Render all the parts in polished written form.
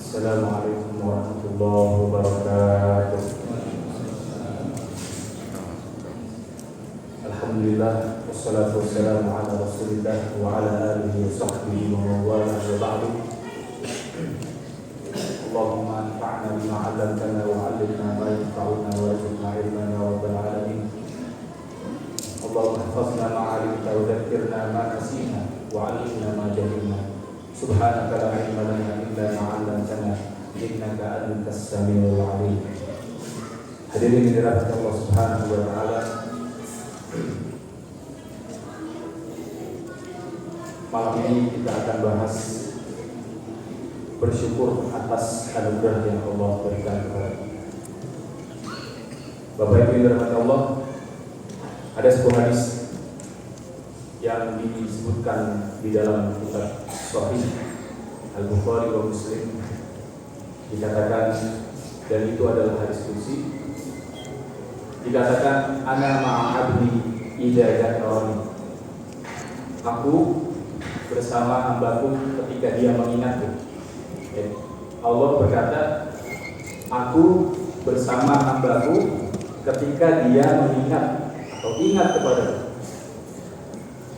Assalamualaikum warahmatullahi wabarakatuh. Alhamdulillah, wassalatu wassalamu ala rasulillah wa ala alihi wa sahbihi wa mawala wa ba'du. Allahumma anfa'na bima 'allamtana wa 'allimna ma yanfa'una wa zidna 'ilman ya rabbal alamin. Allahumma ihfazna ma 'alimta wa dhakkirna ma nasina wa 'allimna ma jahilna. Subhanaka la 'ilma lana illa ma 'allamtana innaka antas samiul 'alim. Hadirin yang dirahmati Allah Subhanahu wa taala, malam ini kita akan bahas bersyukur atas anugerah yang Allah berikan kepada kita. Bapak Ibu yang dirahmati Allah, ada sebuah hadis yang disebutkan di dalam kitab Sahih Al-Bukhari wa Muslim, dikatakan, dan itu adalah hadis qudsi, dikatakan ana ma'abdi idza dzakarani, aku bersama hambaku ketika dia mengingatku. Allah berkata, aku bersama hambaku ketika dia mengingat atau ingat kepadaku.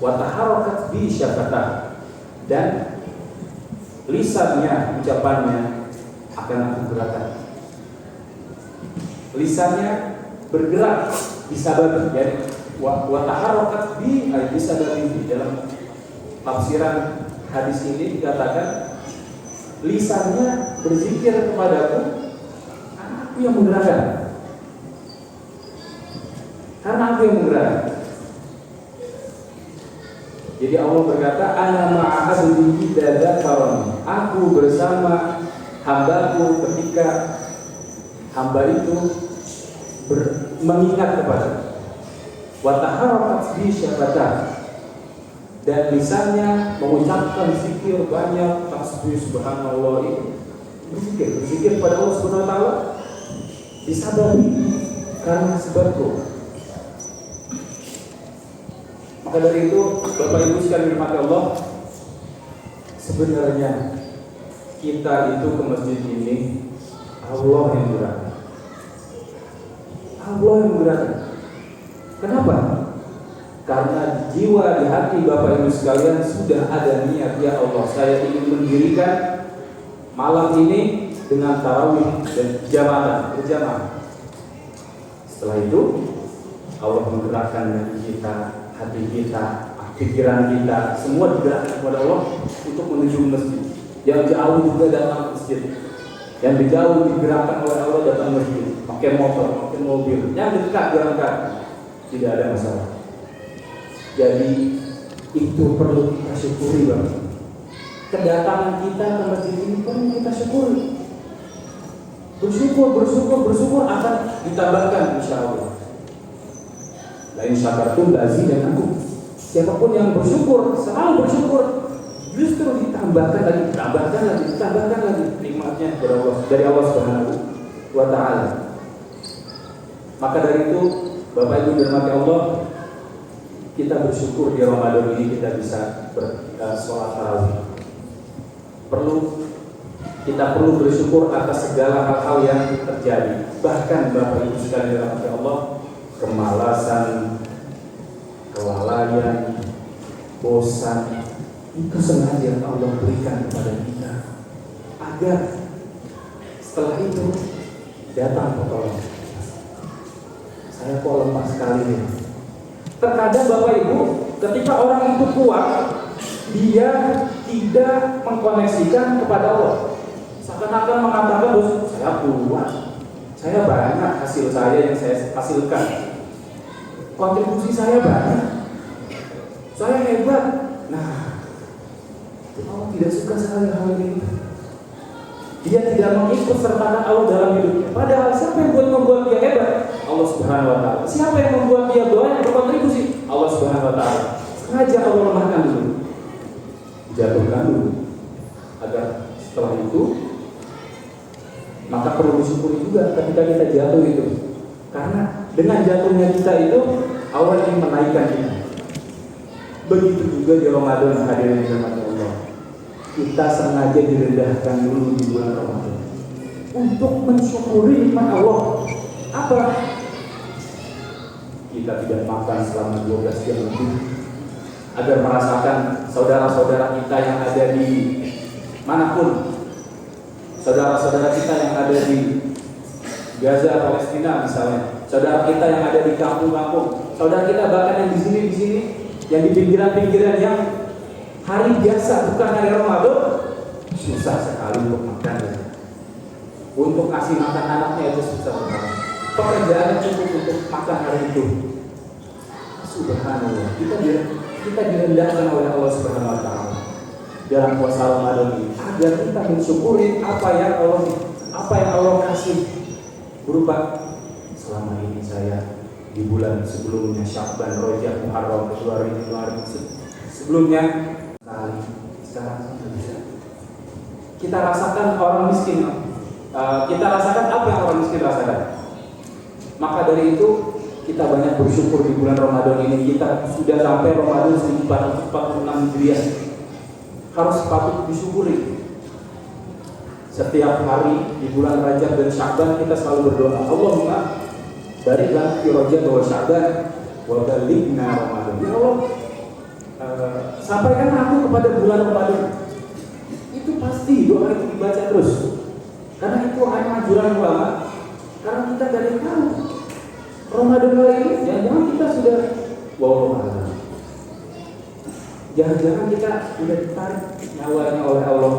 Wa taharakat bi syafatah, dan lisannya, ucapannya akan aku gerakan. Lisannya bergerak bisababi, yani wa taharakat bi bisababi. Dalam tafsiran hadis ini dikatakan lisannya berzikir kepadaku karena aku yang menggerakkan. Karena aku yang menggerakkan. Jadi Allah berkata, ana ma'abdi idza dzakarani, aku bersama hambaku ketika hamba itu mengingat kepadaku. Wa taharakat bi syafatah, dan lisannya mengucapkan zikir banyak, tasbih subhanallah, itu berzikir pada Allah Subhanahu wa taala disababi karena sebabku. Maka dari itu, Bapak Ibu sekalian dirahmati Allah, sebenarnya kita itu ke masjid ini Allah yang menggerakkan. Allah yang menggerakkan. Kenapa? Karena jiwa di hati Bapak Ibu sekalian sudah ada niat, ya Allah, saya ingin mendirikan malam ini dengan tarawih dan berjamaah. Setelah itu Allah menggerakkan kita, hati kita, pikiran kita, semua digerakkan kepada Allah untuk menuju masjid. Yang jauh juga datang masjid, yang jauh digerakkan oleh Allah datang masjid, pakai motor, pakai mobil. Yang dekat berangkat, tidak ada masalah. Jadi itu perlu kita syukuri, Bapak. Kedatangan kita ke masjid ini perlu kita syukuri. Bersyukur akan ditambahkan insya Allah. Lain syakartum lazidannakum. Siapapun yang bersyukur, selalu bersyukur, justru ditambahkan lagi nikmatnya dari Allah Subhanahu wa taala. Maka dari itu, Bapak Ibu dirahmati Allah, kita bersyukur di Ramadan ini kita bisa sholat tarawih. Kita perlu bersyukur atas segala hal-hal yang terjadi. Bahkan Bapak Ibu sekalian dirahmati Allah, kemalasan, kelalaian, bosan, itu sengaja Allah berikan kepada kita agar setelah itu datang pertolongan. Saya kok lemah sekali nih. Terkadang Bapak Ibu, ketika orang itu kuat, dia tidak mengkoneksikan kepada Allah. Seakan-akan mengatakan, saya kuat, saya banyak hasil saya yang saya hasilkan, kontribusi saya banyak, saya hebat. Nah, Allah tidak suka sekali hal ini. Dia tidak mengikut sertakan Allah dalam hidupnya. Padahal siapa yang membuat dia hebat? Allah Subhanahu wa taala. Siapa yang membuat dia banyak berkontribusi? Allah Subhanahu wa taala. Sengaja Allah lemahkan dulu, jatuhkan dulu, agar setelah itu maka perlu disyukuri juga ketika kita jatuh itu. Karena dengan jatuhnya kita itu Allah ingin menaikkan kita. Begitu juga di Ramadan, hadirin dirahmati Allah. kita sengaja direndahkan dulu di bulan Ramadan untuk mensyukuri nikmat Allah. Apa? Kita tidak makan selama 12 jam lebih agar merasakan saudara-saudara kita yang ada di manapun, saudara-saudara kita yang ada di Gaza, Palestina misalnya, saudara kita yang ada di kampung-kampung, saudara kita bahkan yang di sini, yang di pinggiran-pinggiran yang hari biasa bukan hari Ramadan susah sekali untuk makan. Untuk kasih makan anaknya itu susah sekali. Pekerjaannya cukup untuk makan hari itu. Subhanallah, kita direndahkan oleh Allah Subhanahu wa taala dalam puasa Ramadan ini agar kita mensyukuri apa yang Allah kasih berupa selama ini saya di bulan sebelumnya Sya'ban, Rajab, Muharram, Februari, sebelumnya kali sekarang tidak bisa. Kita rasakan orang miskin. Kita rasakan apa yang orang miskin rasakan. Maka dari itu kita banyak bersyukur di bulan Ramadan ini. Kita sudah sampai Ramadan 1446 Hijriah. Harus patut disyukuri. Setiap hari di bulan Rajab dan Sya'ban kita selalu berdoa, Allahumma barik lana fi Rajab wa Sya'ban wa balighna Ramadan. Ya Allah, sampaikan aku kepada bulan Ramadan. Itu pasti doa itu dibaca terus. Karena itu hanya anjuran ulama. Karena kita tidak tahu Ramadan kali ini, jangan-jangan kita sudah jangan-jangan kita sudah ditarik nyawanya oleh Allah.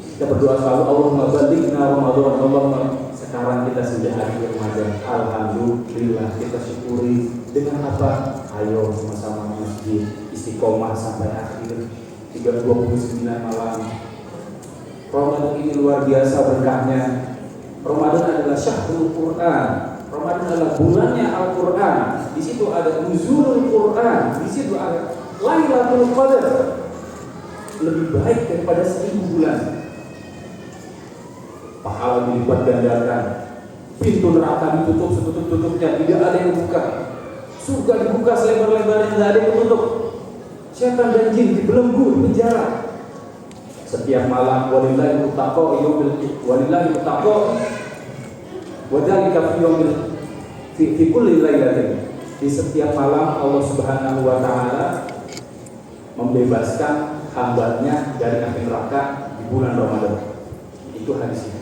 Kita berdoa selalu, Allahumma balighna Ramadan. Allahumma, sekarang kita sudah akhir Ramadan. Alhamdulillah, kita syukuri dengan apa? Ayo sama-sama masjid istiqomah sampai akhir 29 malam. Ramadan ini luar biasa berkahnya. Ramadan adalah syahrul Quran. Ramadan adalah bulannya Al-Quran. Di situ ada nuzulul Quran. Di situ ada Lailatul Qadar. Lebih baik daripada 1000 bulan. Pahala dilipat gandakan. Pintu neraka ditutup setutup-tutupnya, tidak ada yang buka. Surga dibuka selebar-lebarnya, tidak ada yang tutup. Setan dan jin dibelenggu di penjara. Setiap malam walillahi muttaqo wadhalika fi kulli lailatin. Di setiap malam Allah Subhanahu wa taala membebaskan hambanya dari api neraka di bulan Ramadan. Itu hadisnya.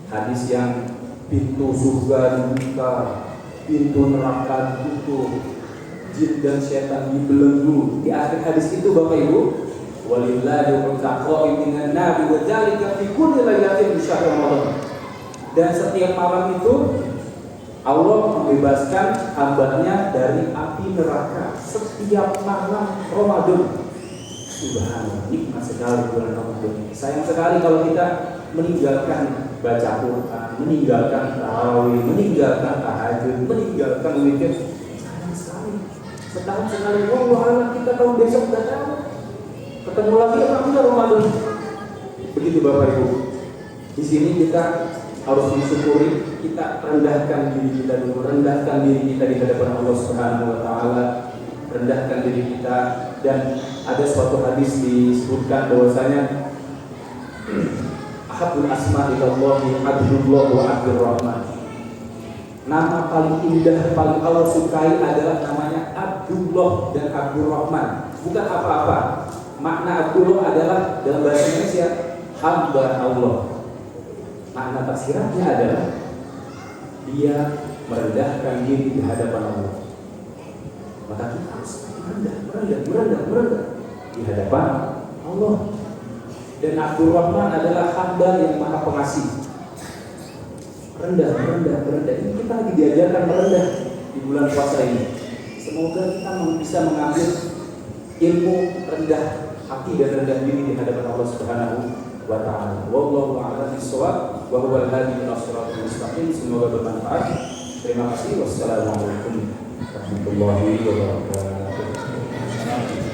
Hadis yang pintu surga dibuka, pintu neraka ditutup, jin dan setan dibelenggu. Di akhir hadis itu Bapak Ibu, walillahi muttaqo minan nar wa dzalika fi kulli lailatin min syahr Ramadan. Dan setiap malam itu Allah membebaskan hambanya dari api neraka setiap malam Ramadan. Subhanallah, nikmat sekali bulan Ramadan ini. Sayang sekali kalau kita meninggalkan baca Quran, meninggalkan tarawih, meninggalkan tahajud, meninggalkan witir. Sayang sekali. Setahun sekali, wallah kita tahun besok tidak tahu. Ketemu lagi alhamdulillah Ramadan. Begitu Bapak Ibu. Di sini kita harus mensyukuri, kita rendahkan diri kita dulu, rendahkan diri kita di hadapan Allah Subhanahu wa taala, rendahkan diri kita. Dan ada suatu hadis disebutkan bahwasanya ahabul asma ilallahi Abdullah wa Abdurrahman. Nama paling indah, paling Allah sukai adalah namanya Abdullah dan Abdurrahman. Bukan apa-apa. Makna Abdullah adalah dalam bahasa Indonesia hamba Allah. Makna tafsirannya adalah dia merendahkan diri di hadapan Allah. Maka kita harus merendah di hadapan Allah. Dan Abdul Rahman adalah hamba yang maha pengasih. Rendah. Ini kita lagi diajarkan merendah di bulan puasa ini. Semoga kita bisa mengambil ilmu rendah hati dan rendah diri di hadapan Allah Subhanahu wa ta'ala. Wallahu a'lam bishawab wa huwal hadi ila shiratal mustaqim. Semoga bermanfaat. Terima kasih. Wassalamualaikum warahmatullahi wabarakatuh.